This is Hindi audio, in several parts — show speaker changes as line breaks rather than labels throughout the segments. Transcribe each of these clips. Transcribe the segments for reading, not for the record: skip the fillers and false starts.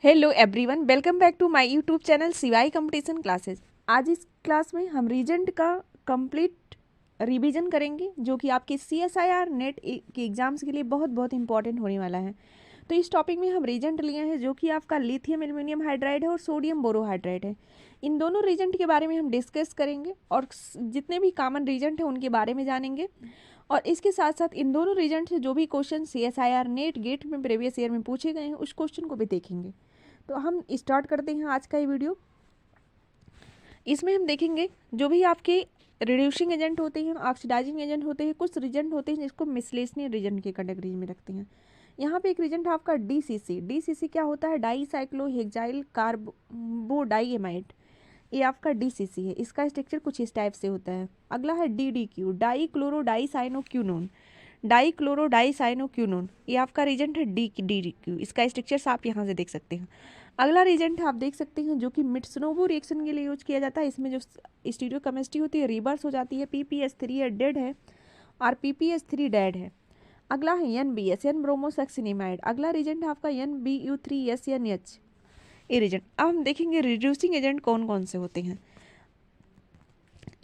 Hello everyone, welcome back to my YouTube channel CY competition classes. आज इस क्लास में हम रीजेंट का कंप्लीट रिवीजन करेंगे जो कि आपके CSIR नेट के एग्जाम्स के लिए बहुत बहुत इंपॉर्टेंट होने वाला है। तो इस टॉपिक में हम रीजेंट लिए हैं जो कि आपका लिथियम एल्यूमिनियम हाइड्राइड है और सोडियम बोरोहाइड्राइड है। इन दोनों रीजेंट के बारे में हम डिस्कस करेंगे और जितने भी कॉमन रीजेंट हैं उनके बारे में जानेंगे। और इसके साथ साथ इन दोनों रीजन से जो भी क्वेश्चन CSIR नेट गेट में प्रीवियस ईयर में पूछे गए हैं उस क्वेश्चन को भी देखेंगे। तो हम स्टार्ट करते हैं आज का ये वीडियो। इसमें हम देखेंगे जो भी आपके रिड्यूसिंग एजेंट होते हैं, ऑक्सीडाइजिंग एजेंट होते हैं, कुछ रिजेंट होते हैं जिसको मिसलेनियस रिजेंट के कैटेगरी में रखते हैं। यहाँ पे एक रिजेंट है आपका DCC। DCC क्या होता है? डाईसाइक्लोहेक्साइल कार्बोडाईएमाइड। ये आपका DCC है। इसका स्ट्रक्चर कुछ इस टाइप से होता है। अगला है DDQ, डाईक्लोरोडाईसाइनोक्यूनोन। डाईक्लोरोडाईसाइनोक्यूनोन ये आपका रिजेंट है DDQ। इसका स्ट्रक्चर्स आप यहाँ से देख सकते हैं। अगला रिजेंट आप देख सकते हैं जो कि मिट्सुनोबू रिएक्शन के लिए यूज किया जाता है। इसमें जो स्टीरियोकेमिस्ट्री होती है रिवर्स हो जाती है। PPS3 डेड है और PPS3 डेड है। अगला है NBS, एन ब्रोमोसक्सिनिमाइड। अगला रिजेंट है आपका NBU3SNH ये रिजेंट। अब हम देखेंगे रिड्यूसिंग एजेंट कौन कौन से होते हैं।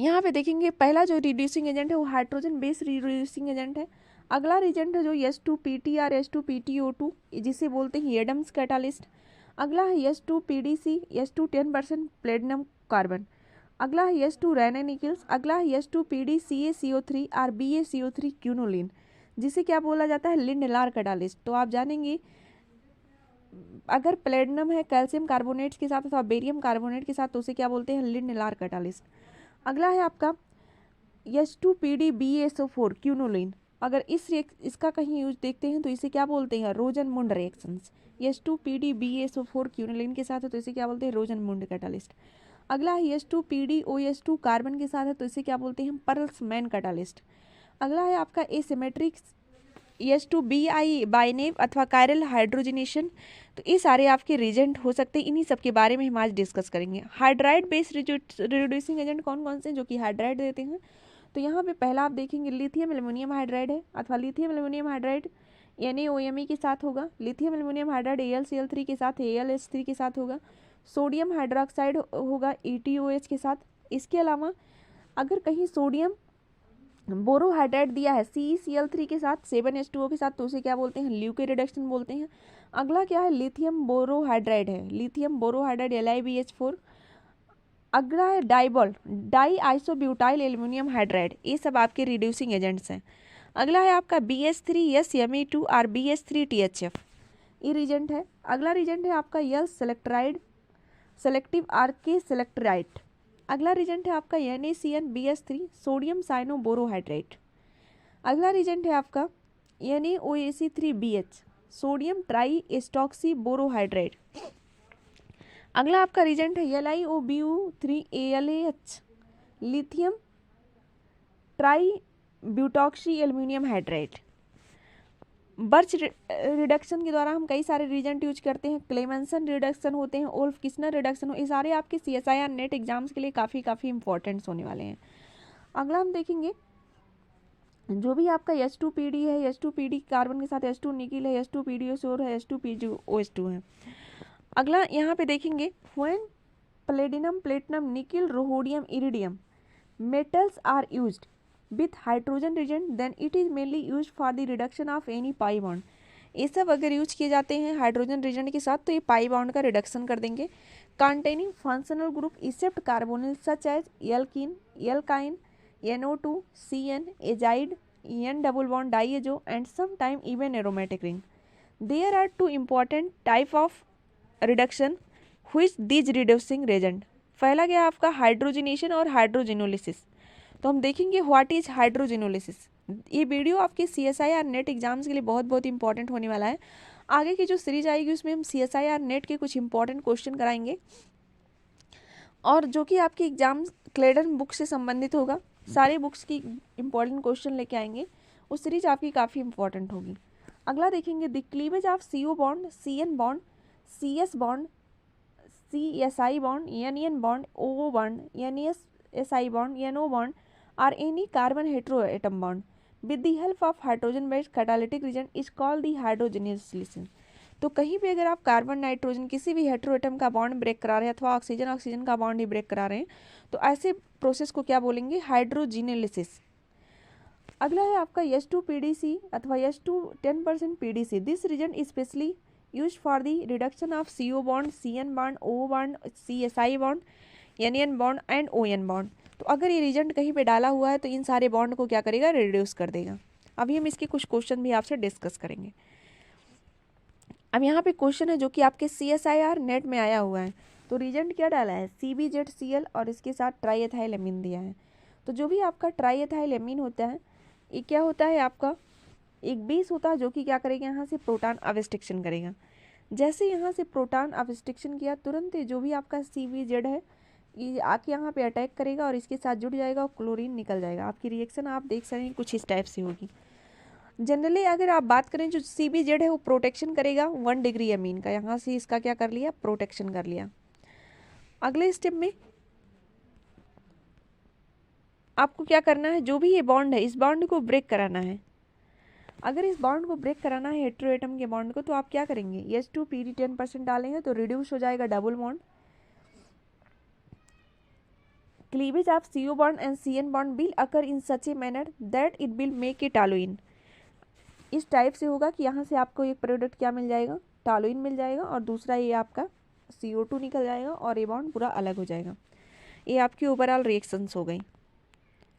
यहाँ पे देखेंगे पहला जो रिड्यूसिंग एजेंट है वो हाइड्रोजन बेस्ड रिड्यूसिंग एजेंट है। अगला रिजेंट है जो S2PTR S2PTO2 जिसे बोलते हैं एडम्स कैटालिस्ट। अगला है S2PDC S2 10% प्लेटिनम कार्बन। अगला है S2 रैनेनिकल्स। अगला है S2PDCaCO3 और BaCO3 क्यूनोलिन जिसे क्या बोला जाता है? Lindlar catalyst. तो आप जानेंगे अगर प्लेटिनम है कैल्शियम कार्बोनेट के साथ अथवा बेरियम कार्बोनेट के साथ तो उसे क्या बोलते हैं? Lindlar catalyst. अगला है आपका S2PDBaSO4 क्यूनोलिन। अगर इसका कहीं यूज देखते हैं तो इसे क्या बोलते हैं? रोजनमुंड रिएक्शंस। S2PDBaSO4 क्यूनोलिन के साथ है तो इसे क्या बोलते हैं? रोजनमुंड कैटालिस्ट। अगला है S2PDOS2 कार्बन के साथ है तो इसे क्या बोलते हैं? पर्ल्समैन कैटालिस्ट। अगला है आपका एसिमेट्रिक S2BI बाइनेव अथवा कायरल हाइड्रोजनेशन। तो ये सारे आपके रिजेंट हो सकते हैं। इन्हीं सब के बारे में हम आज डिस्कस करेंगे। हाइड्राइड बेस्ड रिड्यूसिंग एजेंट कौन कौन से हैं जो कि हाइड्राइड देते हैं? तो यहाँ पे पहला आप देखेंगे लिथियम एल्यूमिनियम हाइड्राइड है अथवा लिथियम एल्यूमिनियम हाइड्राइड NaOMe के साथ होगा। लिथियम एल्यूमिनियम हाइड्राइड AlCl3 के साथ AlH3 के साथ होगा। सोडियम हाइड्रोक्साइड होगा ETOH के साथ। इसके अलावा अगर कहीं सोडियम बोरोहाइड्राइड दिया है CeCl3 के साथ 7H2O के साथ तो उसे क्या बोलते हैं? ल्यूके रिडक्शन बोलते हैं। अगला क्या है? लिथियम बोरोहाइड्राइड है। Lithium borohydride LiBH4। अगला है DIBAL die isobutyl aluminium hydride. ये सब आपके रिड्यूसिंग एजेंट्स हैं। अगला है आपका BH3SMe2 और BH3THF ये रिजेंट है। अगला रिजेंट है आपका यल सेलेक्ट्राइड सेलेक्टिव आर्के सेलेक्ट्राइड। अगला रिजेंट है आपका NaCnBH3 सोडियम साइनोबोरोहाइड्रेट। अगला रिजेंट है आपका NaOAC3BH सोडियम ट्राई एस्टॉक्सी बोरोहाइड्रेट। अगला आपका रिजेंट है LiOBu3AlH lithium tri butoxy aluminium hydrate. Birch reduction के द्वारा हम कई सारे रिजेंट यूज करते हैं। क्लेमेंसन रिडक्शन होते हैं, ओल्फ किस्नर रिडक्शन हो, ये सारे आपके CSIR नेट एग्जाम्स के लिए काफ़ी इंपॉर्टेंट्स होने वाले हैं। अगला हम देखेंगे जो भी आपका S2PD है, S2PD कार्बन के साथ S2 निकिल है, S2PDO4 है, S2PGOS2 है। अगला यहाँ पे देखेंगे when platinum nickel rhodium iridium metals are used with hydrogen reagent then it is mainly used for the reduction of any pi bond। ये सब अगर यूज किए जाते हैं हाइड्रोजन रिजेंट के साथ तो ये पाई बॉन्ड का रिडक्शन कर देंगे। Containing functional group except carbonyl such as alkene alkyne NO2 CN azide N double bond diazo and some time even aromatic ring. There are two important type of reduction which these reducing reagent. पहला क्या आपका हाइड्रोजनेशन और हाइड्रोजिनोलिसिस। तो हम देखेंगे व्हाट इज हाइड्रोजिनोलिसिस। ये वीडियो आपके CSIR नेट एग्जाम्स के लिए बहुत बहुत इंपॉर्टेंट होने वाला है। आगे की जो सीरीज आएगी उसमें हम CSIR नेट के कुछ इंपॉर्टेंट क्वेश्चन कराएंगे और जो कि आपके एग्जाम क्लेडन बुक से संबंधित होगा। सारे बुक्स की इंपॉर्टेंट क्वेश्चन लेके आएंगे। वो सीरीज आपकी काफ़ी इंपॉर्टेंट होगी। अगला देखेंगे the cleavage of CO bond CN bond CS bond CSI bond, NN bond, OO bond, NSI bond, NO bond or any carbon heteroatom bond with the help of hydrogen based catalytic reagent is called the hydrogenalysis। तो कहीं भी अगर आप कार्बन नाइट्रोजन किसी भी हेटेरो एटम का बॉन्ड ब्रेक करा रहे हैं अथवा ऑक्सीजन ऑक्सीजन का बॉन्ड ही ब्रेक करा रहे हैं तो ऐसे प्रोसेस को क्या बोलेंगे, हाइड्रोजिनेलिसिस। अगला है आपका H2PDC अथवा H2 10% PDC। This reason specially use for the reduction of CO bond, CN bond, O bond, CSI bond, NN bond and ON bond. तो अगर ये रीजन कहीं पे डाला हुआ है तो इन सारे बॉन्ड को क्या करेगा, रिड्यूस कर देगा। अभी हम इसके कुछ क्वेश्चन भी आपसे डिस्कस करेंगे। अब यहाँ पे क्वेश्चन है जो कि आपके CSIR नेट में आया हुआ है। तो रीजेंट क्या डाला है, CbZCl और इसके साथ ट्राईएथाइल एमीन दिया है। तो जो भी आपका ट्राईएथाइल एमीन होता है ये क्या होता है, आपका एक बेस होता है जो कि क्या करेगा, यहाँ से प्रोटॉन अवस्ट्रिक्शन करेगा। जैसे यहाँ से प्रोटॉन अवस्ट्रिक्शन किया तुरंत जो भी आपका CbZ है ये आके यहाँ पे अटैक करेगा और इसके साथ जुड़ जाएगा और क्लोरीन निकल जाएगा। आपकी रिएक्शन आप देख सकते हैं कुछ इस टाइप से होगी। जनरली अगर आप बात करें जो CbZ है वो प्रोटेक्शन करेगा 1 डिग्री अमीन का, यहाँ से इसका क्या कर लिया, प्रोटेक्शन कर लिया। अगले स्टेप में आपको क्या करना है, जो भी ये बॉन्ड है इस बॉन्ड को ब्रेक कराना है। अगर इस बॉन्ड को ब्रेक कराना है हेटेरो एटम के बॉन्ड को तो आप क्या करेंगे, H2PD 10% डालेंगे तो रिड्यूस हो जाएगा double bond. Cleavage of CO bond and CN bond will occur in such a manner that it will make a toluene. इस टाइप से होगा कि यहाँ से आपको एक प्रोडक्ट क्या मिल जाएगा, टॉलुइन मिल जाएगा और दूसरा ये आपका CO2 निकल जाएगा और ये बॉन्ड पूरा अलग हो जाएगा। ये आपकी ओवरऑल रिएक्शंस हो गई।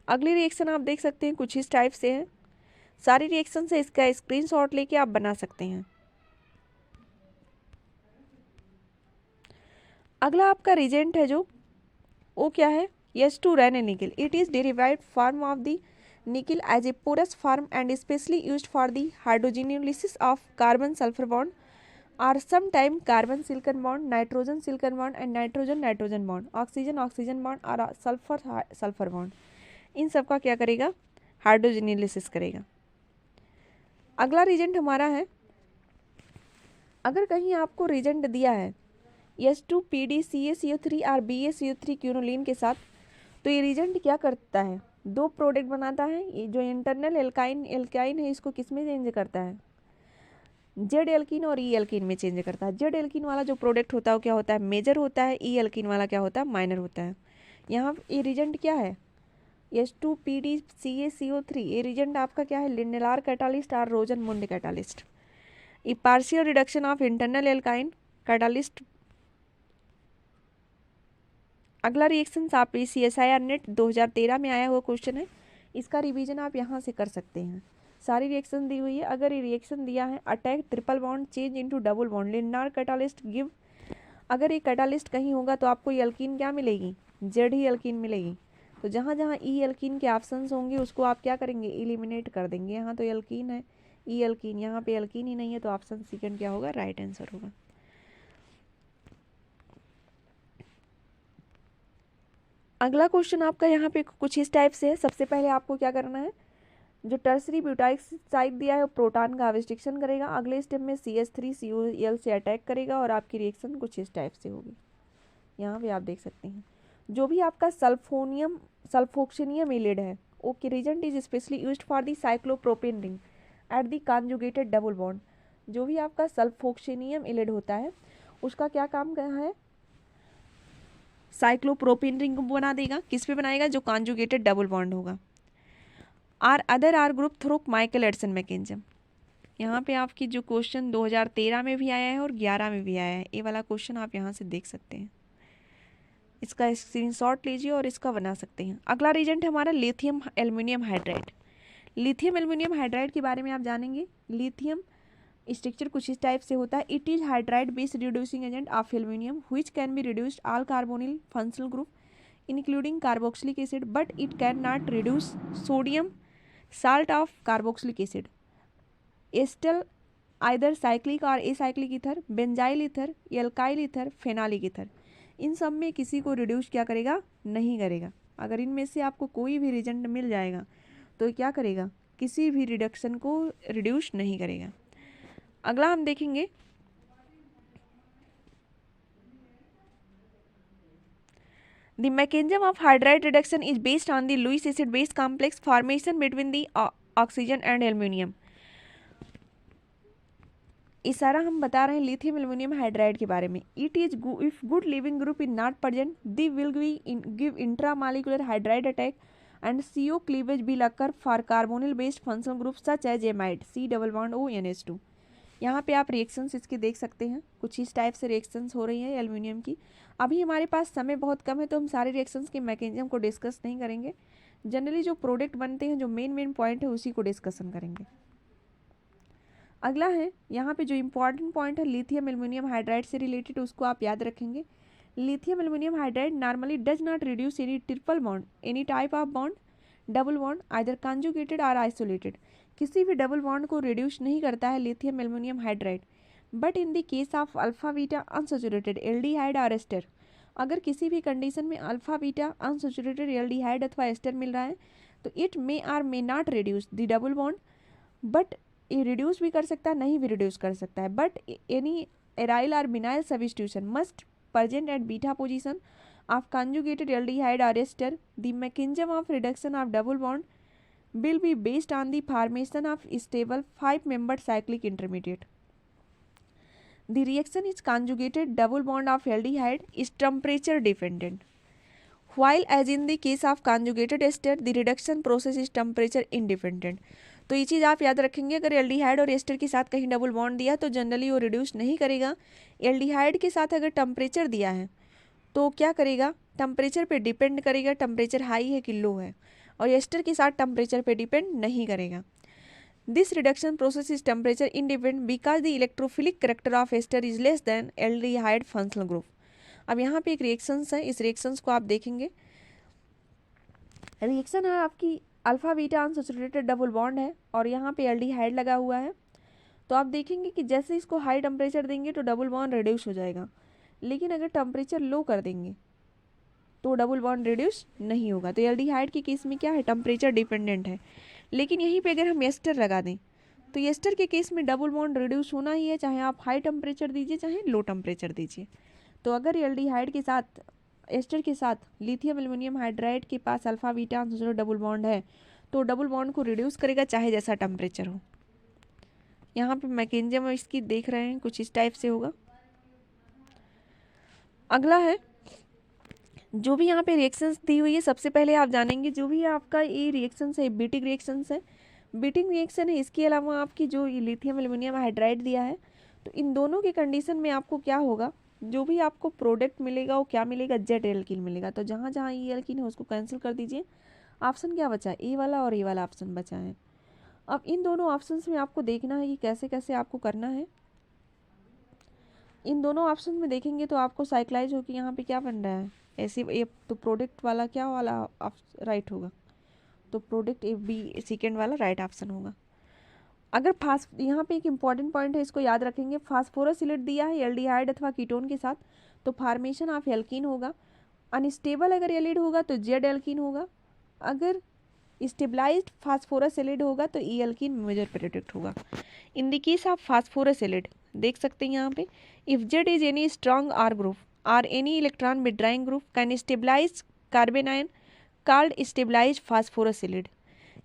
अगली रिएक्शन आप देख सकते हैं कुछ इस टाइप से है। सारी रिएक्शन से इसका स्क्रीनशॉट लेके आप बना सकते हैं। अगला आपका रिजेंट है जो वो क्या है, H2 Raney nickel. It is derived form of the nickel as a porous form and specially used for the hydrogenolysis of carbon sulphur bond और sometime carbon silicon bond, nitrogen silicon bond and nitrogen nitrogen bond, oxygen oxygen bond और सल्फर सल्फर बॉन्ड। इन सब का क्या करेगा, हाइड्रोजिनेलिसिस करेगा। अगला रीजेंट हमारा है, अगर कहीं आपको रीजेंट दिया है H2PDCaCO3 और BaCO3 क्यूनोलिन के साथ तो ये रीजेंट क्या करता है, दो प्रोडक्ट बनाता है। ये जो इंटरनल एल्काइन है इसको किस में चेंज करता है, जेड एल्किन और ई एल्किन में चेंज करता है। जेड एल्किन वाला जो प्रोडक्ट होता है वो क्या होता है, मेजर होता है। ई एल्किन वाला क्या होता है, माइनर होता है। यहाँ ये रीजेंट क्या है, H2PDCaCO3 ये रीजेंट आपका क्या है, लिंडेलार कैटालिस्ट और रोजनमुंड कैटालिस्ट। ये partial reduction of internal alkyne catalyst. अगला रिएक्शन आप CSIR नेट 2013 में आया हुआ क्वेश्चन है, इसका रिवीजन आप यहाँ से कर सकते हैं। सारी रिएक्शन दी हुई है। अगर ये रिएक्शन दिया है attack triple bond change into double bond Lindlar catalyst give, अगर ये कैटालिस्ट कहीं होगा तो आपको ये एल्कीन क्या मिलेगी, जेड ही एल्कीन मिलेगी। तो जहाँ जहाँ ई एल्कीन के ऑप्शंस होंगे उसको आप क्या करेंगे, एलिमिनेट कर देंगे। यहाँ तो एल्कीन है, ई एल्कीन, यहाँ पे एल्कीन ही नहीं है तो ऑप्शन सेकंड क्या होगा, राइट आंसर होगा। अगला क्वेश्चन आपका यहाँ पे कुछ इस टाइप से है। सबसे पहले आपको क्या करना है, जो टर्सरी ब्यूटाइल साइड दिया है वो प्रोटॉन का अवस्ट्रिक्शन करेगा। अगले स्टेप में CH3COL से अटैक करेगा और आपकी रिएक्शन कुछ इस टाइप से होगी। यहाँ पे आप देख सकते हैं जो भी आपका सल्फोक्सिनियम एलिड है okay reagent is specially used for the cyclopropane ring at the conjugated double bond. जो भी आपका सल्फोक्सिनियम एलिड होता है उसका क्या काम क्या है, साइक्लोप्रोपेन रिंग बना देगा। किस पे बनाएगा, जो कॉन्जुगेटेड डबल बॉन्ड होगा। Or other R group through Michael addition mechanism. यहाँ पे आपकी जो क्वेश्चन 2013 में भी आया है और 11 में भी आया है, ये वाला क्वेश्चन आप यहाँ से देख सकते हैं। इसका स्क्रीनशॉट लीजिए और इसका बना सकते हैं। अगला रीजेंट है हमारा lithium aluminium hydride. Lithium aluminium hydride के बारे में आप जानेंगे। लिथियम स्ट्रक्चर कुछ इस टाइप से होता है। It is hydride based reducing agent of aluminium which can be reduced all carbonyl functional group including carboxylic acid but it can not reduce sodium salt of carboxylic acid, ester either cyclic और acyclic ether, benzyl ether, alkyl ether, phenolic ether. इन सब में किसी को रिड्यूस क्या करेगा, नहीं करेगा। अगर इनमें से आपको कोई भी रिजेंट मिल जाएगा तो क्या करेगा, किसी भी रिडक्शन को रिड्यूस नहीं करेगा। अगला हम देखेंगे The mechanism of hydride reduction is based on the Lewis acid base complex formation between the oxygen and aluminum. इशारा हम बता रहे हैं लिथियम एल्यूमिनियम हाइड्राइड के बारे में। It is if good leaving group in not present the will be give intramolecular hydride attack and CO cleavage will occur for carbonyl based functional group such as amide C double bond O NH2। यहाँ पे आप रिएक्शंस इसके देख सकते हैं, कुछ इस टाइप से रिएक्शंस हो रही हैं एल्यूमिनियम की। अभी हमारे पास समय बहुत कम है तो हम सारे रिएक्शंस के मैकेनिज्म को डिस्कस नहीं करेंगे। जनरली जो प्रोडक्ट बनते हैं, जो मेन पॉइंट है, उसी को डिस्कशन करेंगे। अगला है यहाँ पे जो इम्पॉर्टेंट पॉइंट है लिथियम एल्यूमिनियम हाइड्राइड से रिलेटेड, उसको आप याद रखेंगे। Lithium aluminium hydride normally does not reduce any triple bond, any type of bond, double bond, either conjugated और आइसोलेटेड। किसी भी डबल बॉन्ड को रिड्यूस नहीं करता है lithium aluminium hydride. But in the case of alpha beta unsaturated aldehyde और एस्टर, अगर किसी भी कंडीशन में अल्फा बीटा अनसैचुरेटेड एल्डिहाइड अथवा एस्टर मिल रहा है तो it may or may not reduce the double bond, but ये रिड्यूस भी कर सकता है, नहीं भी रिड्यूस कर सकता है। बट एनी एराइल और vinyl substitution must present at beta position of conjugated aldehyde or ester. The mechanism of reduction of double bond will be based on the formation of stable 5-membered cyclic intermediate. The reaction is conjugated double bond of aldehyde is temperature dependent, while as in the case of conjugated ester the reduction process is temperature independent. तो ये चीज़ आप याद रखेंगे, अगर एल्डिहाइड और एस्टर के साथ कहीं डबल बॉन्ड दिया तो जनरली वो रिड्यूस नहीं करेगा। एल्डिहाइड के साथ अगर टेम्परेचर दिया है तो क्या करेगा, टेम्परेचर पे डिपेंड करेगा, टेम्परेचर हाई है कि लो है। और एस्टर के साथ टेम्परेचर पे डिपेंड नहीं करेगा। This reduction process is temperature independent because the electrophilic character of ester is less than aldehyde functional group. अब यहाँ पे एक रिएक्शंस है, इस रिएक्शंस को आप देखेंगे। रिएक्शन है आपकी alpha beta unsaturated double bond है और यहाँ पे एल्डिहाइड लगा हुआ है। तो आप देखेंगे कि जैसे इसको हाई टेम्परेचर देंगे तो डबल बॉन्ड रिड्यूस हो जाएगा, लेकिन अगर टेम्परेचर लो कर देंगे तो डबल बॉन्ड रिड्यूस नहीं होगा। तो एल्डिहाइड के केस में क्या है, टेम्परेचर डिपेंडेंट है। लेकिन यहीं पे अगर हम एस्टर लगा दें तो एस्टर के केस में डबल बॉन्ड रिड्यूस होना ही है, चाहे आप हाई टेम्परेचर दीजिए चाहे लो टेम्परेचर दीजिए। तो अगर एल्डिहाइड के साथ एस्टर के साथ लिथियम एल्यूमिनियम हाइड्राइड के पास alpha beta unsaturated double bond है तो डबल बॉन्ड को रिड्यूस करेगा चाहे जैसा टेम्परेचर हो। यहाँ पे मैकेनिज्म इसकी देख रहे हैं, कुछ इस टाइप से होगा। अगला है जो भी यहाँ पे रिएक्शंस दी हुई है, सबसे पहले आप जानेंगे जो भी आपका ये रिएक्शंस है बीटिंग रिएक्शंस है। बीटिंग रिएक्शन है, इसके अलावा आपकी जो लिथियम एल्यूमिनियम हाइड्राइड दिया है तो इन दोनों के कंडीशन में आपको क्या होगा, जो भी आपको प्रोडक्ट मिलेगा वो क्या मिलेगा, जेड एल्कीन मिलेगा। तो जहाँ जहाँ ई एल्कीन है उसको कैंसिल कर दीजिए। ऑप्शन क्या बचा है, ए वाला और ए वाला ऑप्शन बचा है। अब इन दोनों ऑप्शंस में आपको देखना है कि कैसे कैसे आपको करना है। इन दोनों ऑप्शन में देखेंगे तो आपको साइक्लाइज होकर यहाँ पे क्या बन रहा है, ऐसे ए, तो प्रोडक्ट वाला क्या वाला राइट होगा, तो प्रोडक्ट ए बी सेकेंड वाला राइट ऑप्शन होगा। अगर यहाँ पे एक इंपॉर्टेंट पॉइंट है, इसको याद रखेंगे। फास्फोरस एसिड दिया है एल्डिहाइड अथवा कीटोन के साथ तो फार्मेशन ऑफ एल्कीन होगा। अनस्टेबल अगर एलिड होगा तो जेड एल्कीन होगा। अगर स्टेबलाइज्ड फास्फोरस एसिड होगा तो ई एल्कीन मेजर प्रोडक्ट होगा। In the case of phosphorus acid देख सकते हैं यहाँ पे, if Z is any strong R group or any electron withdrawing group can stabilize carbanion called stabilized phosphorus acid.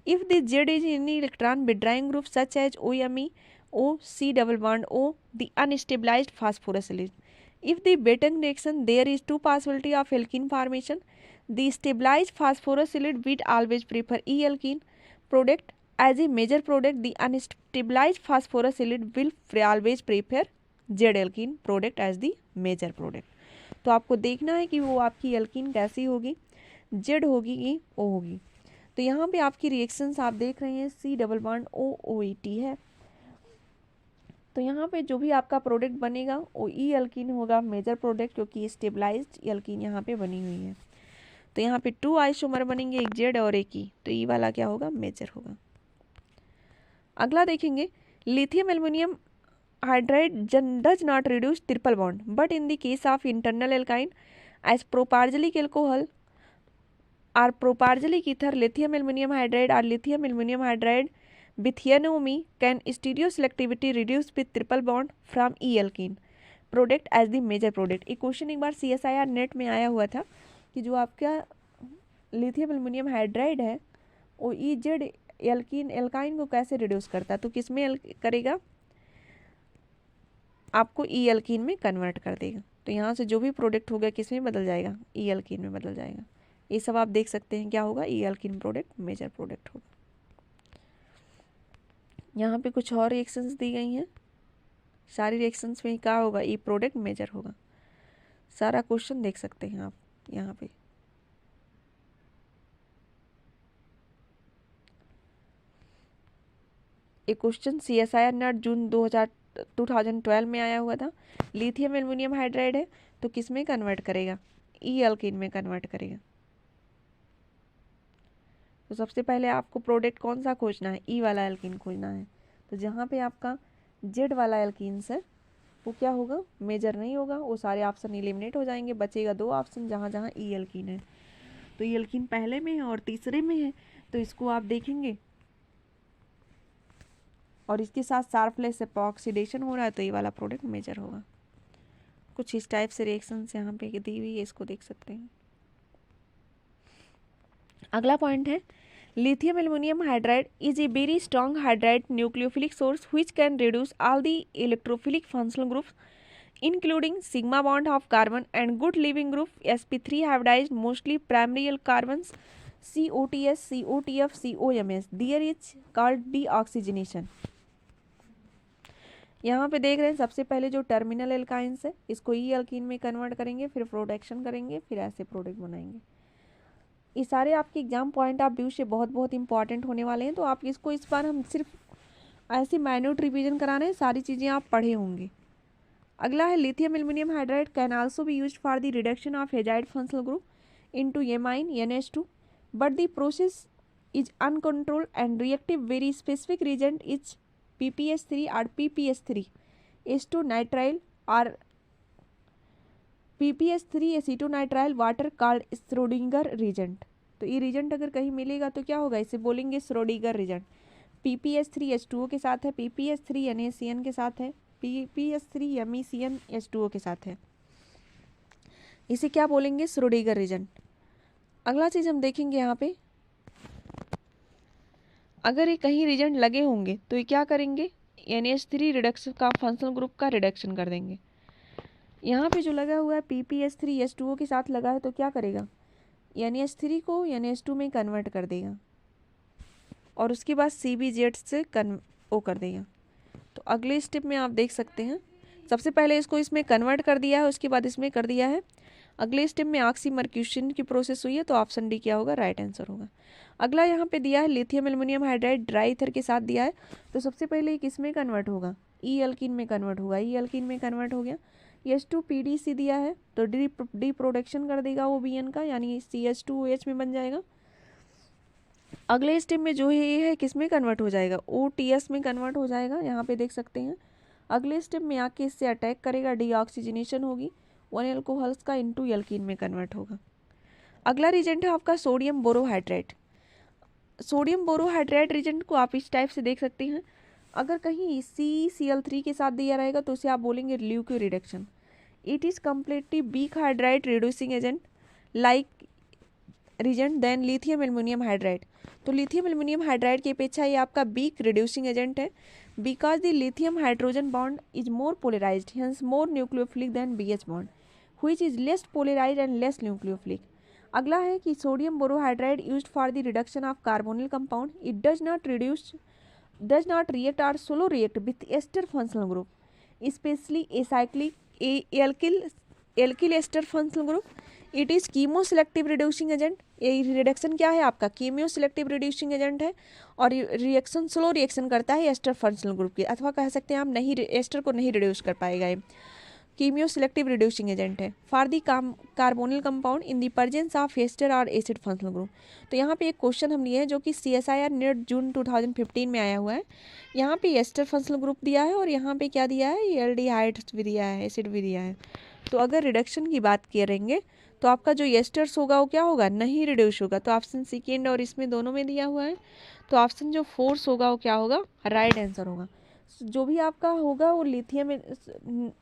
If the Z is any electron withdrawing group such as OMe, O, C double bond O, the unstabilized phosphorus acid. If the Betting reaction there is two possibility of alkene formation, the stabilized phosphorus acid will always prefer E alkene product as a major product. The unstabilized phosphorus acid will always prefer Z alkene product as the major product. तो आपको देखना है कि वो आपकी एल्कीन कैसी होगी, जेड होगी कि ओ होगी। तो यहाँ पे आपकी रिएक्शंस आप देख रहे हैं सी डबल बॉन्ड ओ ओ ई टी है। तो यहाँ पे जो भी आपका प्रोडक्ट बनेगा वो ई एल्कीन होगा मेजर प्रोडक्ट, क्योंकि स्टेबलाइज्ड एल्कीन यहाँ पे बनी हुई है। तो यहाँ पे 2 आइसोमर बनेंगे, एक जेड और एक ई, तो ई वाला क्या होगा, मेजर होगा। अगला देखेंगे lithium aluminium hydride does not reduce triple bond but in the case of internal alkyne as propargylic alcohol और propargylic ether lithium aluminium hydride और लिथियम एल्यूमिनियम हाइड्राइड बिथियनोमी can stereoselectivity reduce with triple bond from E alkene product as the major product. एक क्वेश्चन एक बार CSIR नेट में आया हुआ था कि जो आपका लिथियम एल्यूमिनियम हाइड्राइड है वो ई जेड एल्कीन एल्काइन को कैसे रिड्यूस करता है, तो किस में करेगा, आपको ई एल्कीन में कन्वर्ट कर देगा। तो यहाँ से जो भी प्रोडक्ट होगा किस में बदल जाएगा, ई एल्कीन में बदल जाएगा। ये सब आप देख सकते हैं क्या होगा, ई एल्कीन प्रोडक्ट मेजर प्रोडक्ट होगा। यहाँ पे कुछ और रिएक्शंस दी गई हैं, सारी रिएक्शंस में क्या होगा, ई प्रोडक्ट मेजर होगा। सारा क्वेश्चन देख सकते हैं आप यहाँ पे। एक क्वेश्चन CSIR नेट जून 2012 में आया हुआ था। लिथियम एल्युमिनियम हाइड्राइड है तो किस में कन्वर्ट करेगा, ई एल्कीन में कन्वर्ट करेगा। तो सबसे पहले आपको प्रोडक्ट कौन सा खोजना है, ई वाला एल्कीन खोजना है। तो जहाँ पे आपका जेड वाला एल्कीन्स है वो क्या होगा, मेजर नहीं होगा, वो सारे ऑप्शन एलिमिनेट हो जाएंगे, बचेगा 2 ऑप्शन जहाँ जहाँ ई एल्कीन है। तो ई एल्कीन पहले में है और तीसरे में है, तो इसको आप देखेंगे और इसके साथ शार्पलेस ऑक्सीडेशन हो रहा है तो ये वाला प्रोडक्ट मेजर होगा। कुछ इस टाइप से रिएक्शंस यहाँ पे दी हुई है, इसको देख सकते हैं। अगला पॉइंट है, lithium aluminium hydride is a very strong hydride nucleophilic source which can reduce all the electrophilic functional groups including sigma bond of carbon and good leaving group sp3 hybridized mostly primary carbons COTS, COTF, COMS. There is called deoxygenation. यहाँ पे देख रहे हैं सबसे पहले जो टर्मिनल एल्काइंस है इसको ई एल्कीन में कन्वर्ट करेंगे, फिर प्रोडक्शन करेंगे, फिर ऐसे प्रोडक्ट बनाएंगे। ये सारे आपके एग्जाम पॉइंट ऑफ व्यू से बहुत बहुत इंपॉर्टेंट होने वाले हैं, तो आप इसको इस बार हम सिर्फ ऐसे माइन्यूट रिवीजन करा रहे हैं, सारी चीज़ें आप पढ़े होंगे। अगला है, lithium aluminium hydride can also be used for the reduction of azide functional group into amine NH2, but the process is uncontrolled and reactive very specific reagent is PPS3 or PPS3 acetonitrile or PPS3 acetonitrile water called Schrödinger reagent. तो ये reagent अगर कहीं मिलेगा तो क्या होगा, इसे बोलेंगे Schrödinger reagent। PPS3 H2O के साथ है, PPS3 NaCN के साथ है, PPS3 MECN H2O के साथ है, इसे क्या बोलेंगे, Schrödinger reagent। अगला चीज़ हम देखेंगे यहाँ पे, अगर ये कहीं रिएजेंट लगे होंगे तो ये क्या करेंगे, NH3 रिडक्शन का फंक्शनल ग्रुप का रिडक्शन कर देंगे। यहाँ पे जो लगा हुआ है PPS3 H2O के साथ लगा है तो क्या करेगा, NH3 को NH2 में कन्वर्ट कर देगा और उसके बाद CBZ से वो कर देगा। तो अगले स्टेप में आप देख सकते हैं, सबसे पहले इसको इसमें कन्वर्ट कर दिया है, उसके बाद इसमें कर दिया है। अगले स्टेप में ऑक्सीमर्क्यूशन की प्रोसेस हुई है, तो ऑप्शन डी क्या होगा, राइट आंसर होगा। अगला यहाँ पे दिया है lithium aluminium hydride dry ether के साथ दिया है, तो सबसे पहले ये किस में कन्वर्ट होगा, ई एल्कीन में कन्वर्ट होगा। ई एल्कीन में कन्वर्ट हो गया, H2PDC दिया है तो डी प्रोडक्शन कर देगा वो BN का, यानी CH2OH में बन जाएगा। अगले स्टेप में जो ये है किस में कन्वर्ट हो जाएगा, OTS में कन्वर्ट हो जाएगा, यहाँ पे देख सकते हैं। अगले स्टेप में आके इससे अटैक करेगा, डीऑक्सीजनेशन होगी, 1 अल्कोहल्स का इनटू एल्कीन में कन्वर्ट होगा। अगला रिजेंट है आपका sodium borohydride. Sodium borohydride reagent को आप इस टाइप से देख सकते हैं, अगर कहीं CCl3 के साथ दिया रहेगा तो उसे आप बोलेंगे ल्यूको reduction. It is completely weak hydride reducing agent like reagent then lithium aluminium hydride. तो लिथियम एल्युमिनियम हाइड्राइड की अपेक्षा ये आपका वीक रिड्यूसिंग एजेंट है, because the lithium hydrogen bond is more polarized, hence more nucleophilic than BH bond which is less polarized and less nucleophilic. अगला है कि sodium borohydride used for the reduction of carbonyl compound, it does not react or solo react with ester functional group, especially alkyl ester functional group. It is chemoselective reducing agent. ये रिडक्शन क्या है आपका, कीमियोसेलेक्टिव रिड्यूसिंग एजेंट है और रिएक्शन स्लो रिएक्शन करता है एस्टर फंक्शनल ग्रुप के, अथवा कह सकते हैं आप नहीं, एस्टर को नहीं रिड्यूस कर पाएगा, ये कीमियोसेलेक्टिव रिड्यूसिंग एजेंट है for the carbonyl compound in the presence of ester और एसिड फंक्शनल ग्रुप। तो यहाँ पे एक क्वेश्चन हम लिए हैं जो कि CSIR नेट जून 2015 में आया हुआ है। यहाँ पे एस्टर फंक्शनल ग्रुप दिया है और यहाँ पे क्या दिया है, एल्डिहाइड भी दिया है, एसिड भी दिया है। तो अगर रिडक्शन की बात करेंगे तो आपका जो एस्टर्स होगा वो क्या होगा, नहीं रिड्यूस होगा, तो ऑप्शन सेकेंड और इसमें दोनों में दिया हुआ है, तो ऑप्शन जो फोर्स होगा वो क्या होगा, राइट आंसर होगा। जो भी आपका होगा वो lithium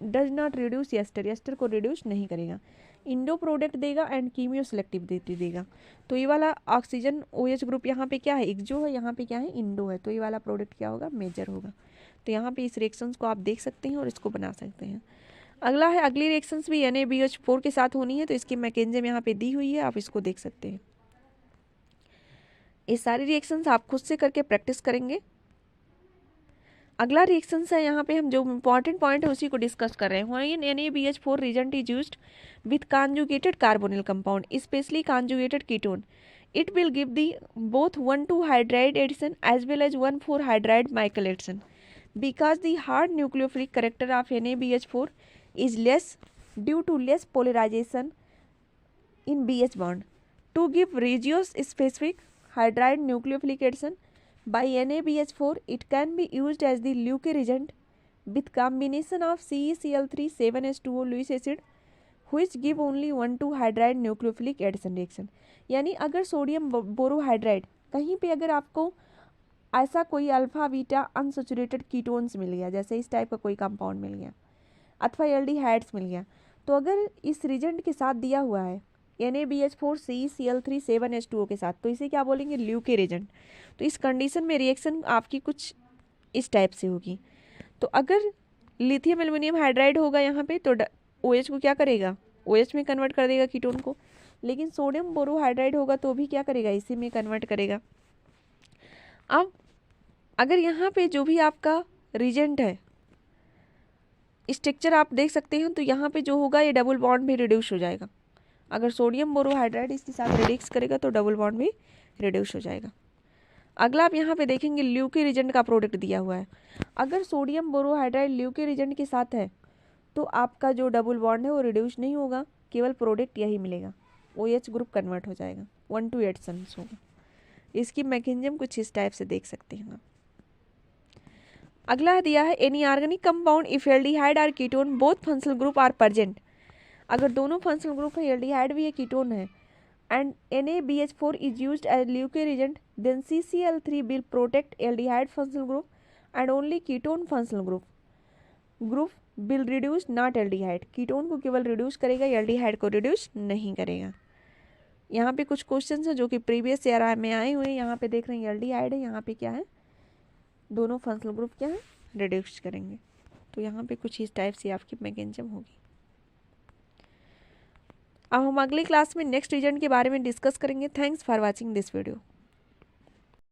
does not reduce ester, ester को रिड्यूस नहीं करेगा, इंडो प्रोडक्ट देगा एंड कीमियो सेलेक्टिविटी देगा। तो ये वाला ऑक्सीजन OH ग्रुप यहाँ पे क्या है, एक्जो है, यहाँ पे क्या है, इंडो है, तो ये वाला प्रोडक्ट क्या होगा, मेजर होगा। तो यहाँ पे इस रिएक्शंस को आप देख सकते हैं और इसको बना सकते हैं। अगला है, अगली रिएक्शंस भी NaBH4 के साथ होनी है, तो इसकी मैकेनिज्म यहाँ पे दी हुई है, आप इसको देख सकते हैं। ये सारी रिएक्शंस आप खुद से करके प्रैक्टिस करेंगे। अगला रिएक्शंस है, यहाँ पे हम जो इंपॉर्टेंट पॉइंट है उसी को डिस्कस कर रहे हैं। When NaBH4 reagent is used with conjugated carbonyl compound, especially conjugated ketone, it will give the both 1,2 hydride addition as well as 1,4 hydride Michael addition. Because the hard nucleophilic character of NaBH4 is less due to less polarization in BH bond. To give regio-specific hydride nucleophilic addition by NaBH4, it can be used as the Leuke reagent with combination of CeCl3 7H2O Lewis acid, which give only 1,2 hydride nucleophilic addition reaction. यानी अगर सोडियम बोरोहाइड्राइड कहीं पे अगर आपको ऐसा कोई अल्फा बीटा अनसैचुरेटेड कीटोन्स मिल गया, जैसे इस टाइप का कोई कंपाउंड मिल गया अथवा एल्डिहाइड्स मिल गया, तो अगर इस रिजेंट के साथ दिया हुआ है NaBH4 CeCl3 7H2O के साथ, तो इसे क्या बोलेंगे, ल्यूके रिजेंट। तो इस कंडीशन में रिएक्शन आपकी कुछ इस टाइप से होगी। तो अगर लिथियम एल्युमिनियम हाइड्राइड होगा यहाँ पे, तो OH को क्या करेगा, OH में कन्वर्ट कर देगा कीटोन को। लेकिन सोडियम बोरोहाइड्राइड होगा तो भी क्या करेगा, इसी में कन्वर्ट करेगा। अब अगर यहाँ पे जो भी आपका रिजेंट है, स्ट्रक्चर आप देख सकते हैं, तो यहाँ पे जो होगा ये डबल बॉन्ड भी रिड्यूस हो जाएगा। अगर सोडियम बोरोहाइड्राइड इसके साथ रिडक्स करेगा तो डबल बॉन्ड भी रिड्यूस हो जाएगा। अगला आप यहाँ पे देखेंगे ल्यूके रिजेंट का प्रोडक्ट दिया हुआ है। अगर सोडियम बोरोहाइड्राइड ल्यूके रिजेंट के साथ है तो आपका जो डबल बॉन्ड है वो रिड्यूस नहीं होगा, केवल प्रोडक्ट यही मिलेगा, OH ग्रुप कन्वर्ट हो जाएगा, 1,2 एडिशंस होगा। इसकी मैकेनिज्म कुछ इस टाइप से देख सकते हैं आप। अगला दिया है any organic compound if aldehyde और ketone both functional group are present. अगर दोनों फंक्शनल ग्रुप है, एल्डिहाइड भी है कीटोन है, and NaBH4 is used as Luche reagent, then CCl3 will protect aldehyde functional group and only ketone functional group will reduce not aldehyde. Ketone को केवल रिड्यूस करेगा, एल्डिहाइड को रिड्यूस नहीं करेगा। यहाँ पे कुछ क्वेश्चन है जो कि प्रीवियस ईयर में आए हुए हैं। यहाँ पे देख रहे हैं एल्डिहाइड है, यहाँ पे क्या है, दोनों फंक्शनल ग्रुप क्या है, रिड्यूस करेंगे। तो यहाँ पे कुछ इस टाइप से आपकी मैकेनिज्म होगी। अब हम अगली क्लास में नेक्स्ट रीजन के बारे में डिस्कस करेंगे। Thanks for watching this video.